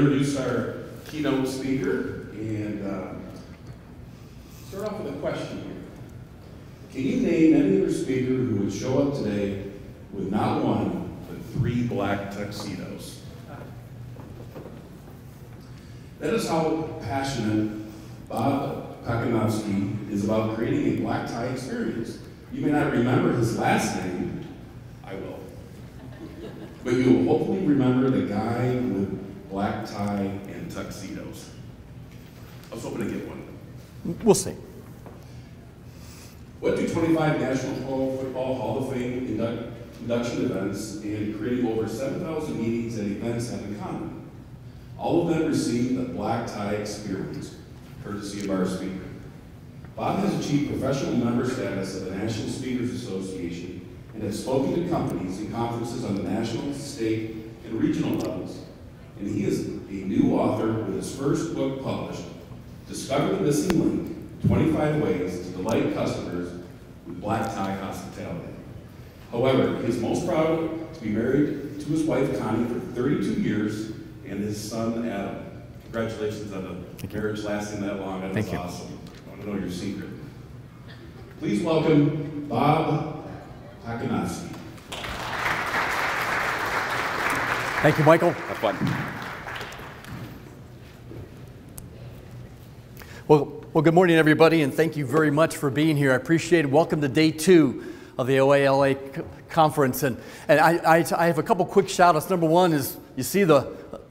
introduce our keynote speaker and start off with a question here. Can you name any other speaker who would show up today with not one, but 3 black tuxedos? That is how passionate Bob Pacanovsky is about creating a black tie experience. You may not remember his last name, I will. But you will hopefully remember the guy with black tie and tuxedos. I was hoping to get one. We'll see. What do 25 National Football Hall of Fame induction events and creating over 7,000 meetings and events have in common? All of them received a black tie experience, courtesy of our speaker. Bob has achieved professional member status of the National Speakers Association and has spoken to companies and conferences on the national, state, and regional levels. And he is a new author with his first book published, Discover the Missing Link, 25 Ways to Delight Customers with Black Tie Hospitality. However, he is most proud to be married to his wife, Connie, for 32 years, and his son, Adam. Congratulations on the marriage lasting that long. That was awesome. I want to know your secret. Please welcome Bob Pacanovsky. Thank you, Michael. Have fun. Well, good morning, everybody, and thank you very much for being here. I appreciate it. Welcome to day 2 of the OALA conference. And I have a couple quick shout outs. Number one is, you see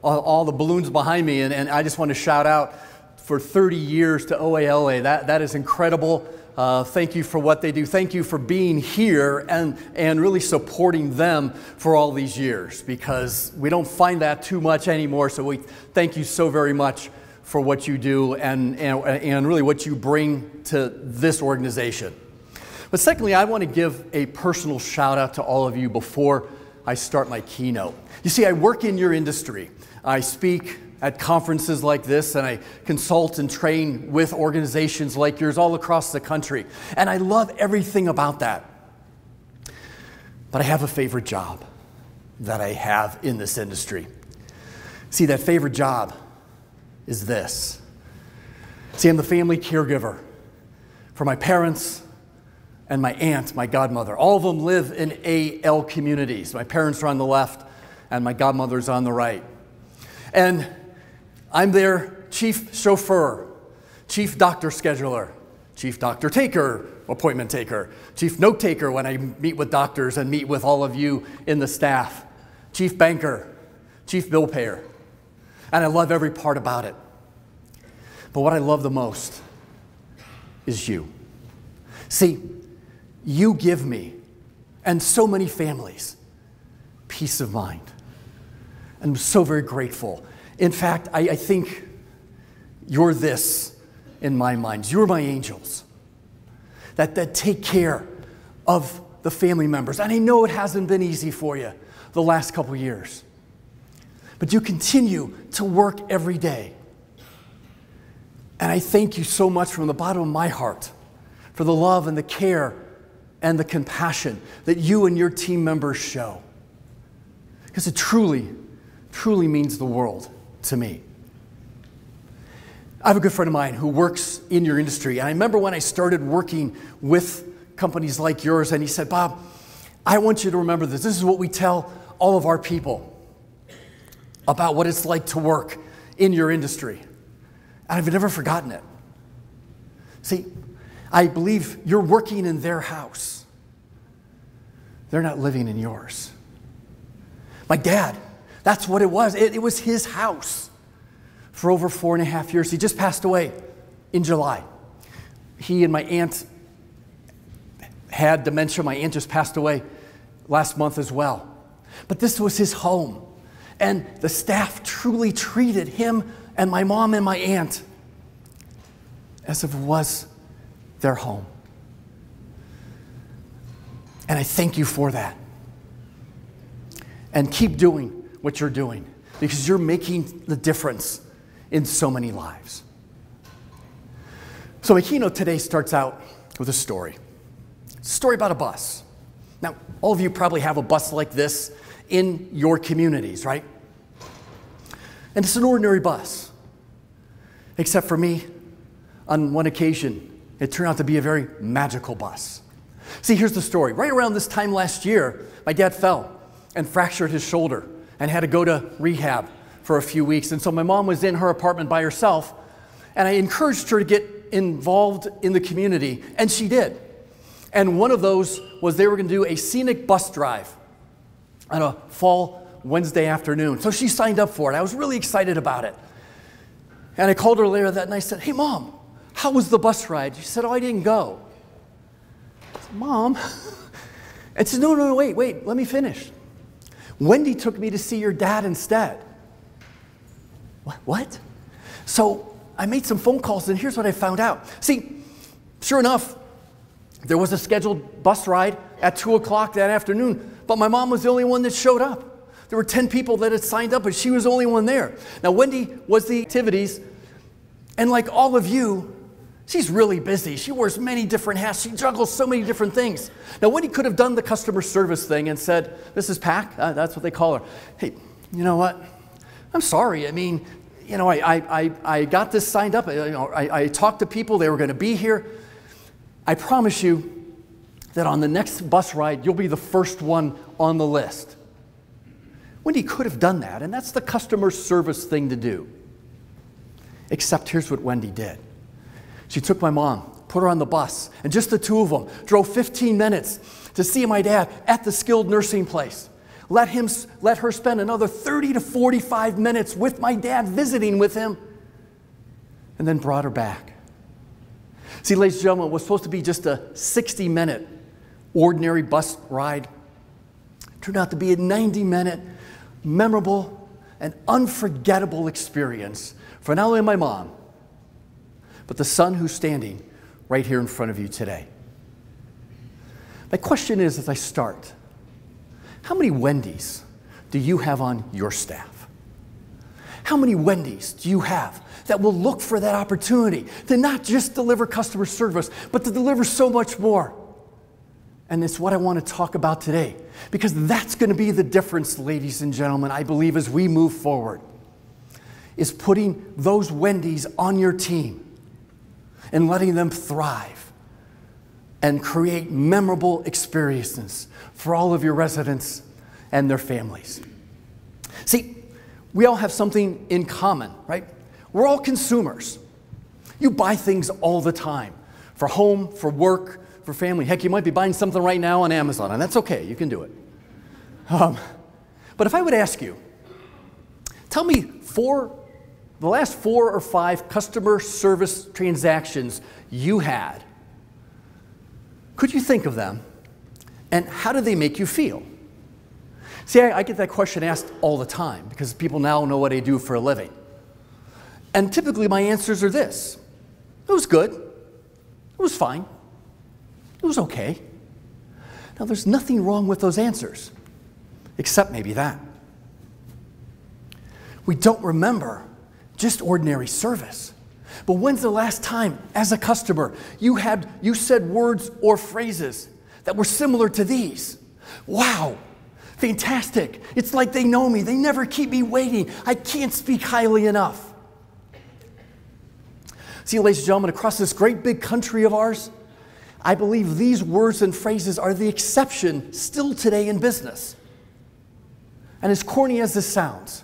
all the balloons behind me, and I just want to shout out for 30 years to OALA. That is incredible. Thank you for what they do. Thank you for being here and really supporting them for all these years, because we don't find that too much anymore. So we thank you so very much for what you do and really what you bring to this organization. But secondly, I want to give a personal shout out to all of you before I start my keynote. You see, I work in your industry. I speak at conferences like this, and I consult and train with organizations like yours all across the country. And I love everything about that. But I have a favorite job that I have in this industry. See, that favorite job is this. See, I'm the family caregiver for my parents and my aunt, my godmother. All of them live in AL communities. My parents are on the left and my godmother's on the right. And I'm their chief chauffeur, chief doctor scheduler, chief doctor taker, appointment taker, chief note taker when I meet with doctors and meet with all of you in the staff, chief banker, chief bill payer. And I love every part about it. But what I love the most is you. See, you give me, and so many families, peace of mind. And I'm so very grateful. In fact, I think you're this in my mind. You're my angels that take care of the family members. And I know it hasn't been easy for you the last couple years. But you continue to work every day. And I thank you so much from the bottom of my heart for the love and the care and the compassion that you and your team members show. Because it truly, truly means the world to me. I have a good friend of mine who works in your industry. And I remember when I started working with companies like yours, and he said, Bob, I want you to remember this. This is what we tell all of our people about what it's like to work in your industry. And I've never forgotten it. See, I believe you're working in their house. They're not living in yours. My dad, that's what it was. It was his house for over 4.5 years. He just passed away in July. He and my aunt had dementia. My aunt just passed away last month as well. But this was his home. And the staff truly treated him and my mom and my aunt as if it was their home. And I thank you for that. And keep doing what you're doing, because you're making the difference in so many lives. So my keynote today starts out with a story. It's a story about a bus. Now, all of you probably have a bus like this in your communities, right? And it's an ordinary bus. Except for me, on one occasion, it turned out to be a very magical bus. See, here's the story. Right around this time last year, my dad fell and fractured his shoulder and had to go to rehab for a few weeks. And so my mom was in her apartment by herself, and I encouraged her to get involved in the community, and she did. And one of those was they were going to do a scenic bus drive on a fall Wednesday afternoon. So she signed up for it. I was really excited about it. And I called her later that night and I said, "Hey, Mom, how was the bus ride?" She said, "Oh, I didn't go." I said, "Mom?" And she said, no, wait, let me finish. "Wendy took me to see your dad instead." What? So I made some phone calls, and here's what I found out. See, sure enough, there was a scheduled bus ride at 2 o'clock that afternoon, but my mom was the only one that showed up. There were 10 people that had signed up, but she was the only one there. Now, Wendy was the activities, and like all of you, she's really busy. She wears many different hats. She juggles so many different things. Now, Wendy could have done the customer service thing and said, "Mrs. Pack," that's what they call her. "Hey, you know what? I'm sorry. I mean, you know, I got this signed up. I talked to people. They were going to be here. I promise you that on the next bus ride, you'll be the first one on the list." Wendy could have done that, and that's the customer service thing to do. Except here's what Wendy did. She took my mom, put her on the bus, and just the two of them drove 15 minutes to see my dad at the skilled nursing place. Let her spend another 30 to 45 minutes with my dad, visiting with him, and then brought her back. See, ladies and gentlemen, it was supposed to be just a 60-minute ordinary bus ride. It turned out to be a 90-minute, memorable, and unforgettable experience for not only my mom, but the son who's standing right here in front of you today. My question is, as I start, how many Wendy's do you have on your staff? How many Wendy's do you have that will look for that opportunity to not just deliver customer service, but to deliver so much more? And it's what I want to talk about today, because that's going to be the difference, ladies and gentlemen, I believe, as we move forward, is putting those Wendy's on your team and letting them thrive and create memorable experiences for all of your residents and their families. See, we all have something in common, right? We're all consumers. You buy things all the time, for home, for work, for family. Heck, you might be buying something right now on Amazon, and that's okay, you can do it. But if I would ask you, tell me the last 4 or 5 customer service transactions you had, could you think of them, and how do they make you feel? See, I get that question asked all the time, because people now know what I do for a living. And typically my answers are this: it was good, it was fine, it was okay. Now, there's nothing wrong with those answers, except maybe that. We don't remember just ordinary service. But when's the last time, as a customer, you said words or phrases that were similar to these? "Wow, fantastic. It's like they know me. They never keep me waiting. I can't speak highly enough." See, ladies and gentlemen, across this great big country of ours, I believe these words and phrases are the exception still today in business. And as corny as this sounds,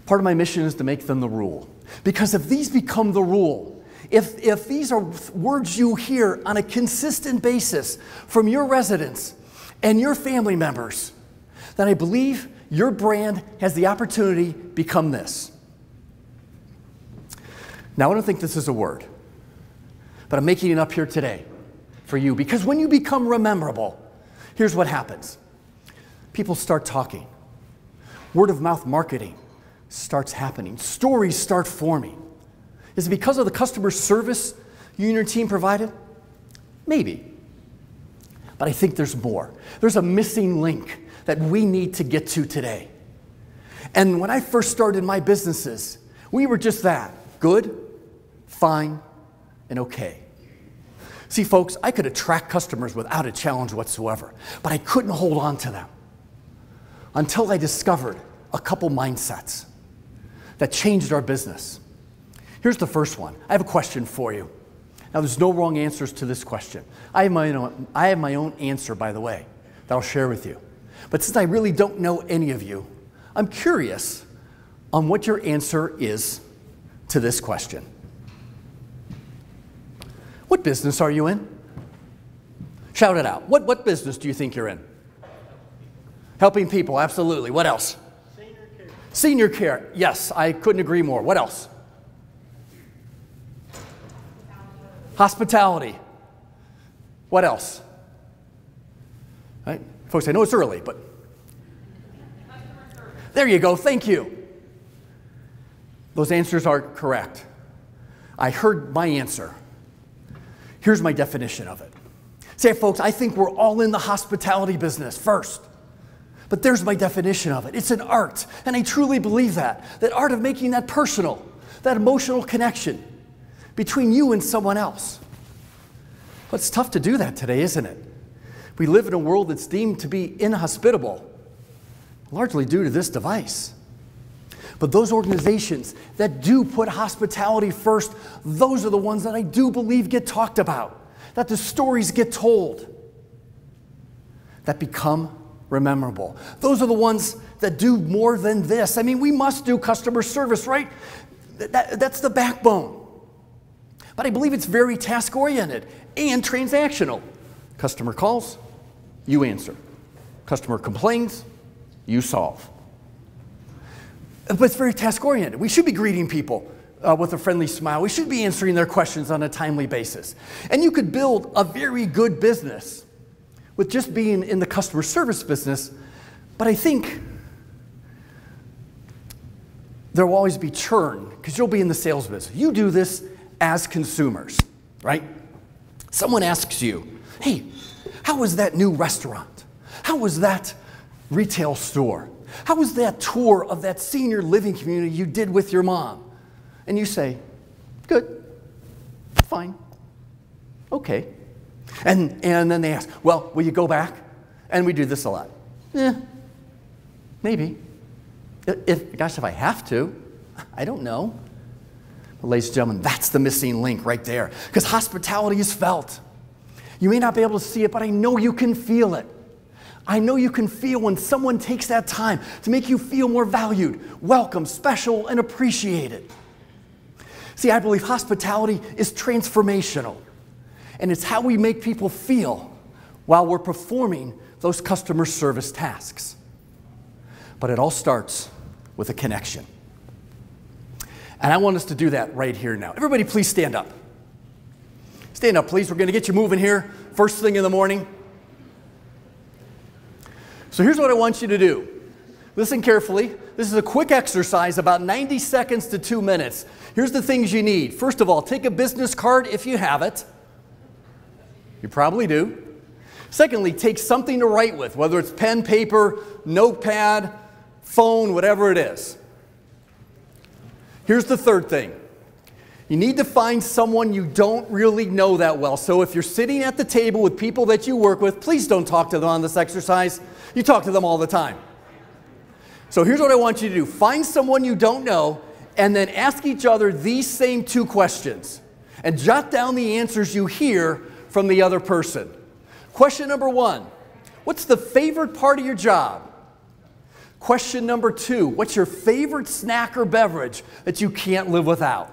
part of my mission is to make them the rule. Because if these become the rule, if these are words you hear on a consistent basis from your residents and your family members, then I believe your brand has the opportunity to become this. Now, I don't think this is a word, but I'm making it up here today for you, because when you become rememberable, here's what happens. People start talking. Word of mouth marketing starts happening. Stories start forming. Is it because of the customer service you and your team provided? Maybe. But I think there's more. There's a missing link that we need to get to today. And when I first started my businesses, we were just that: good, fine, and okay. See, folks, I could attract customers without a challenge whatsoever, but I couldn't hold on to them until I discovered a couple mindsets that changed our business. Here's the first one. I have a question for you. Now, there's no wrong answers to this question. I have my own answer, by the way, that I'll share with you. But since I really don't know any of you, I'm curious on what your answer is to this question. What business are you in? Shout it out. What business do you think you're in? Helping people, absolutely. What else? Senior care. Senior care. Yes, I couldn't agree more. What else? Hospitality. What else? Right? Folks, I know it's early, but there you go. Thank you. Those answers are correct. I heard my answer. Here's my definition of it. Say, folks, I think we're all in the hospitality business first. But there's my definition of it. It's an art, and I truly believe that art of making that personal, that emotional connection between you and someone else. But it's tough to do that today, isn't it? We live in a world that's deemed to be inhospitable, largely due to this device. But those organizations that do put hospitality first, those are the ones that I do believe get talked about, that the stories get told, that become memorable. Those are the ones that do more than this. I mean, we must do customer service, right? That's the backbone. But I believe it's very task-oriented and transactional. Customer calls, you answer. Customer complains, you solve. But it's very task-oriented. We should be greeting people with a friendly smile. We should be answering their questions on a timely basis. And you could build a very good business with just being in the customer service business, but I think there will always be churn because you'll be in the sales business. You do this as consumers, right? Someone asks you, hey, how was that new restaurant? How was that retail store? How was that tour of that senior living community you did with your mom? And you say, good, fine, okay. And then they ask, well, will you go back? And we do this a lot. Maybe. If I have to, I don't know. But ladies and gentlemen, that's the missing link right there. Because hospitality is felt. You may not be able to see it, but I know you can feel it. I know you can feel when someone takes that time to make you feel more valued, welcome, special, and appreciated. See, I believe hospitality is transformational. And it's how we make people feel while we're performing those customer service tasks. But it all starts with a connection. And I want us to do that right here now. Everybody, please stand up. Stand up, please. We're going to get you moving here first thing in the morning. So here's what I want you to do. Listen carefully. This is a quick exercise, about 90 seconds to 2 minutes. Here's the things you need. First of all, take a business card if you have it. You probably do. Secondly, take something to write with, whether it's pen, paper, notepad, phone, whatever it is. Here's the third thing. You need to find someone you don't really know that well. So if you're sitting at the table with people that you work with, please don't talk to them on this exercise. You talk to them all the time. So here's what I want you to do. Find someone you don't know and then ask each other these same 2 questions. And jot down the answers you hear from the other person. Question number 1, what's the favorite part of your job? Question number 2, what's your favorite snack or beverage that you can't live without?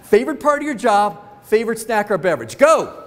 Favorite part of your job, favorite snack or beverage. Go!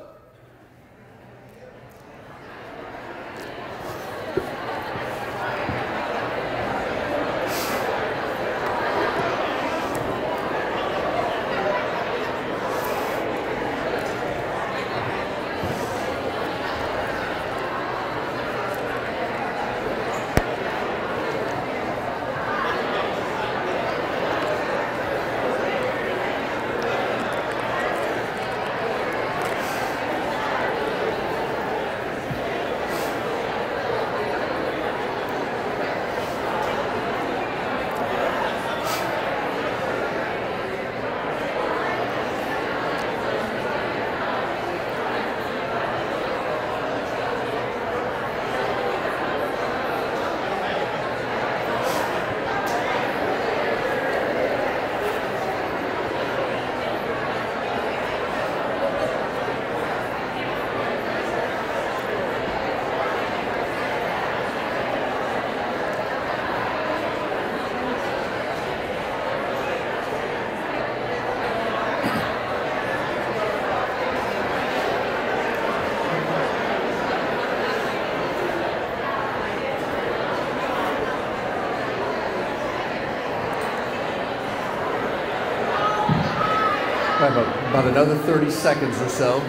Probably about another 30 seconds or so.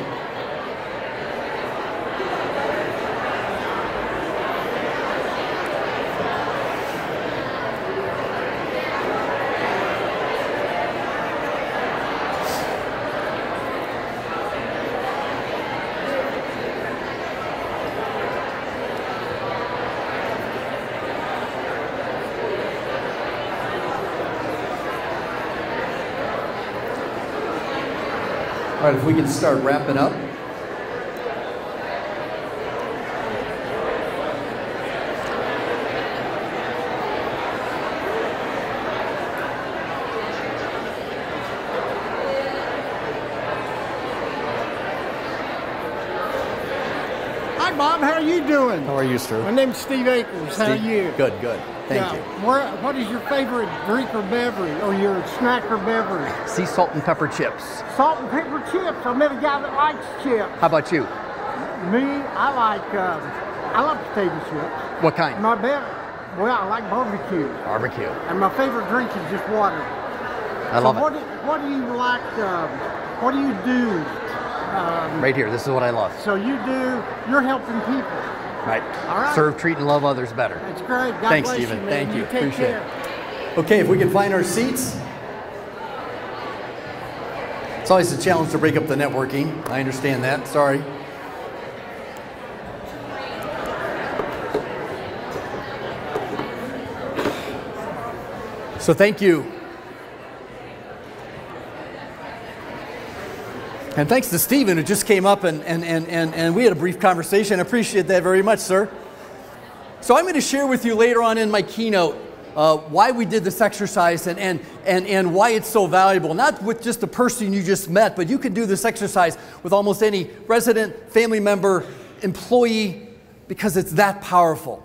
All right, if we can start wrapping up. Hi, Bob. How are you doing? How are you, sir? My name's Steve Akers. How are you? Good, good. Thank you. What is your favorite drink or beverage, or your snack or beverage? Sea salt and pepper chips. Salt and pepper chips. I met a guy that likes chips. How about you? Me, I like potato chips. What kind? Well, I like barbecue. Barbecue. And my favorite drink is just water. I love it. What do you like? What do you do? Right here. This is what I love. So you're helping people. Right. All right. Serve, treat, and love others better. That's great. God Thanks, bless Stephen. you, man. Thank you. Take Appreciate care. it. Okay, if we can find our seats. It's always a challenge to break up the networking. I understand that. Sorry. So thank you. And thanks to Stephen, who just came up and we had a brief conversation. I appreciate that very much, sir. So I'm going to share with you later on in my keynote why we did this exercise and why it's so valuable. Not with just the person you just met, but you can do this exercise with almost any resident, family member, employee, because it's that powerful.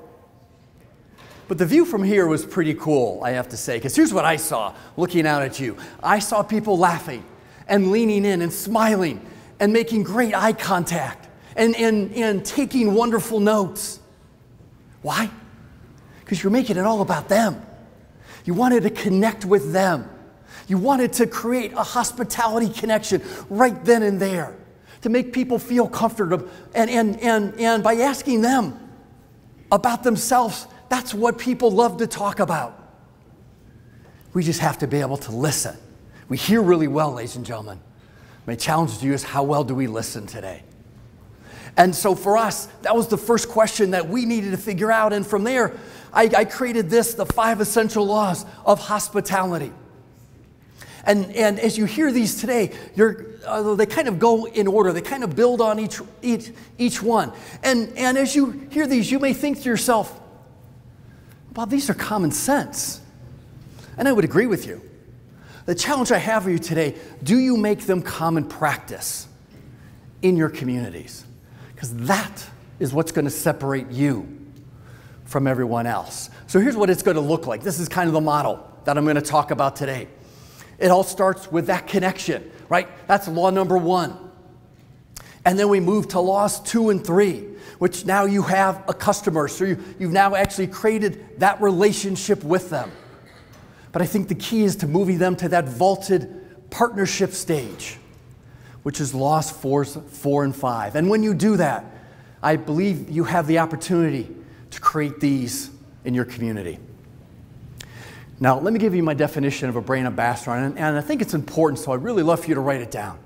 But the view from here was pretty cool, I have to say, because here's what I saw looking out at you. I saw people laughing and leaning in and smiling and making great eye contact and taking wonderful notes. Why? Because you're making it all about them. You wanted to connect with them. You wanted to create a hospitality connection right then and there to make people feel comfortable. And by asking them about themselves, that's what people love to talk about. We just have to be able to listen. We hear really well, ladies and gentlemen. My challenge to you is, how well do we listen today? And so for us, that was the first question that we needed to figure out. And from there, I created the 5 essential laws of hospitality. And as you hear these today, they kind of go in order. They kind of build on each one. And as you hear these, you may think to yourself, Bob, these are common sense. And I would agree with you. The challenge I have for you today, do you make them common practice in your communities? Because that is what's going to separate you from everyone else. So here's what it's going to look like. This is kind of the model that I'm going to talk about today. It all starts with that connection, right? That's law number 1. And then we move to laws 2 and 3, which now you have a customer. So you've now actually created that relationship with them. But I think the key is to moving them to that vaulted partnership stage, which is laws 4 and 5. And when you do that, I believe you have the opportunity to create these in your community. Now, let me give you my definition of a brand ambassador, and I think it's important, so I'd really love for you to write it down.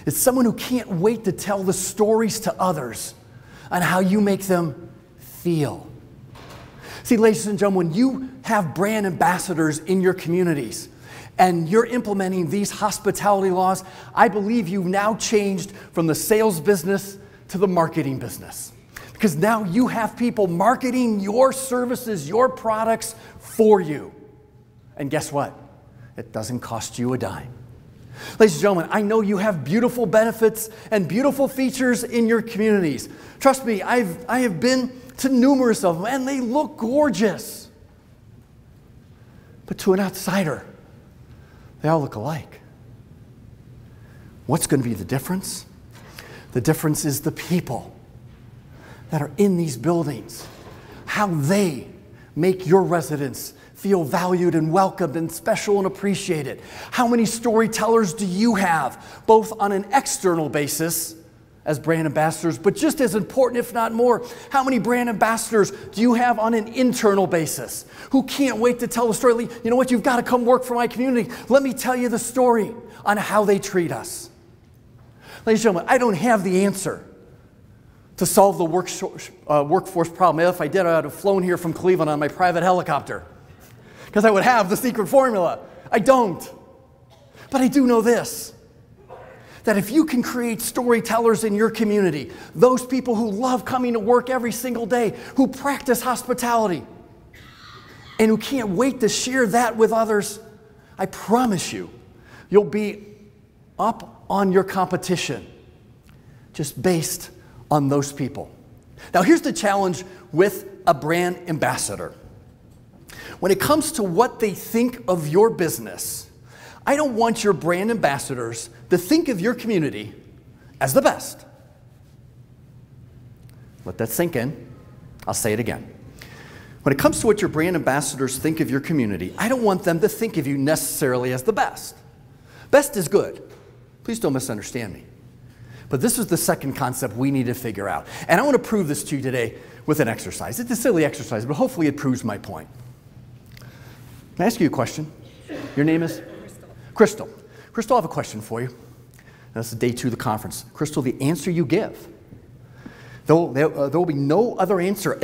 It's someone who can't wait to tell the stories to others on how you make them feel. See, ladies and gentlemen, when you have brand ambassadors in your communities and you're implementing these hospitality laws, I believe you've now changed from the sales business to the marketing business. Because now you have people marketing your services, your products for you. And guess what? It doesn't cost you a dime. Ladies and gentlemen, I know you have beautiful benefits and beautiful features in your communities. Trust me, I have been to numerous of them, and they look gorgeous. But to an outsider, they all look alike. What's going to be the difference? The difference is the people that are in these buildings, how they make your residents feel valued and welcomed and special and appreciated? How many storytellers do you have, both on an external basis as brand ambassadors, but just as important, if not more, how many brand ambassadors do you have on an internal basis who can't wait to tell the story? You know what, you've got to come work for my community. Let me tell you the story on how they treat us. Ladies and gentlemen, I don't have the answer to solve the workforce problem. If I did, I would have flown here from Cleveland on my private helicopter, because I would have the secret formula. I don't. But I do know this, that if you can create storytellers in your community, those people who love coming to work every single day, who practice hospitality, and who can't wait to share that with others, I promise you, you'll be up on your competition just based on those people. Now, here's the challenge with a brand ambassador. When it comes to what they think of your business, I don't want your brand ambassadors to think of your community as the best. Let that sink in. I'll say it again. When it comes to what your brand ambassadors think of your community, I don't want them to think of you necessarily as the best. Best is good. Please don't misunderstand me. But this is the second concept we need to figure out. And I want to prove this to you today with an exercise. It's a silly exercise, but hopefully it proves my point. Can I ask you a question? Your name is? Crystal. Crystal, I have a question for you. This is day 2 of the conference. Crystal, the answer you give, there will be no other answer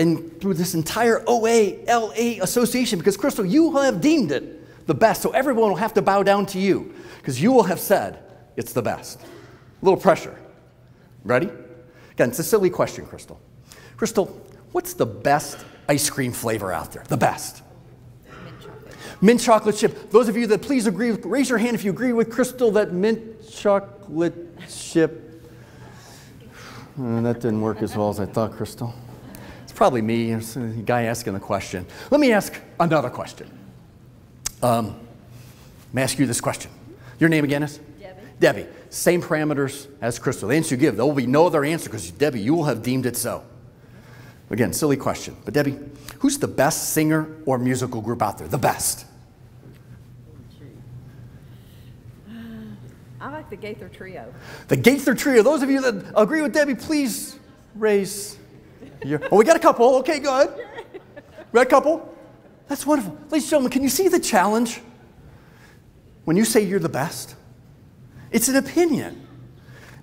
through this entire OALA association, because Crystal, you have deemed it the best, so everyone will have to bow down to you, because you will have said it's the best. A little pressure. Ready? Again, it's a silly question, Crystal. Crystal, what's the best ice cream flavor out there? The best? Mint chocolate chip. Those of you that please agree, raise your hand if you agree with Crystal that mint chocolate chip. That didn't work as well as I thought, Crystal. It's probably me, it's the guy asking the question. Let me ask another question. Let me ask you this question. Your name again is? Debbie. Debbie. Same parameters as Crystal. The answer you give, there will be no other answer, because Debbie, you will have deemed it so. Again, silly question. But Debbie, who's the best singer or musical group out there? The best? I like the Gaither Trio. The Gaither Trio. Those of you that agree with Debbie, please raise your... Oh, we got a couple. Okay, good. We got a couple. That's wonderful. Ladies and gentlemen, can you see the challenge? When you say you're the best, it's an opinion.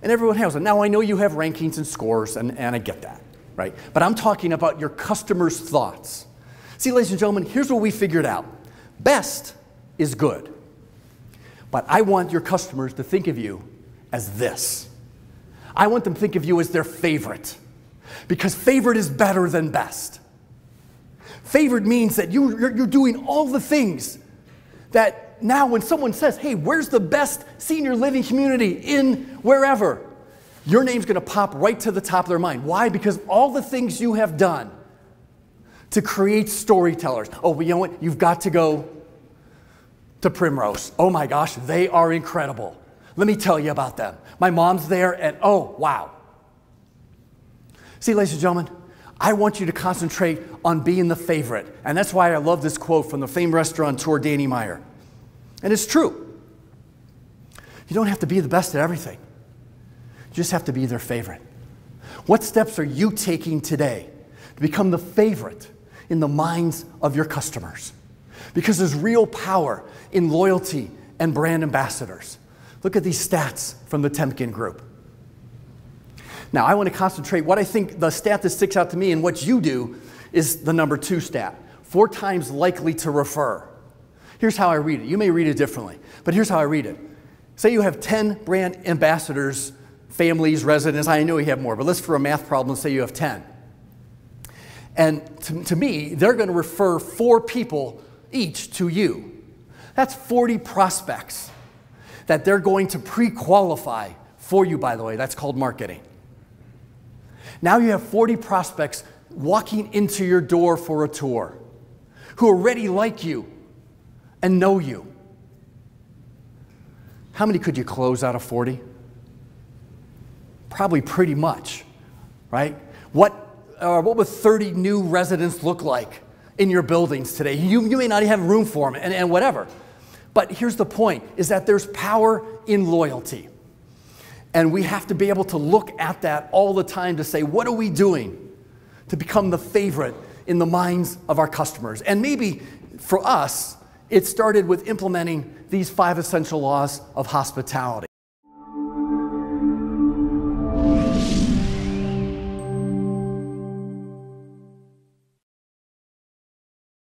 And everyone has it. Now, I know you have rankings and scores, and I get that, right? But I'm talking about your customers' thoughts. See, ladies and gentlemen, here's what we figured out. Best is good. But I want your customers to think of you as this. I want them to think of you as their favorite, because favorite is better than best. Favorite means that you're doing all the things that now when someone says, hey, where's the best senior living community in wherever, your name's going to pop right to the top of their mind. Why? Because all the things you have done to create storytellers. Oh, you know what? You've got to go to Primrose. Oh my gosh, they are incredible. Let me tell you about them. My mom's there, and oh, wow. See, ladies and gentlemen, I want you to concentrate on being the favorite. And that's why I love this quote from the famed restaurateur Danny Meyer. And it's true. You don't have to be the best at everything. You just have to be their favorite. What steps are you taking today to become the favorite in the minds of your customers? Because there's real power in loyalty and brand ambassadors. Look at these stats from the Temkin Group. Now, I want to concentrate. What I think the stat that sticks out to me and what you do is the number 2 stat, 4 times likely to refer. Here's how I read it. You may read it differently, but here's how I read it. Say you have 10 brand ambassadors, families, residents. I know you have more, but let's, for a math problem, say you have 10. And to me, they're going to refer 4 people each to you. That's 40 prospects that they're going to pre-qualify for you, by the way. That's called marketing. Now you have 40 prospects walking into your door for a tour who already like you and know you. How many could you close out of 40? Probably pretty much, right? What would 30 new residents look like in your buildings today. You may not even have room for them and whatever. But here's the point, is that there's power in loyalty. And we have to be able to look at that all the time to say, what are we doing to become the favorite in the minds of our customers? And maybe for us, it started with implementing these 5 essential laws of hospitality.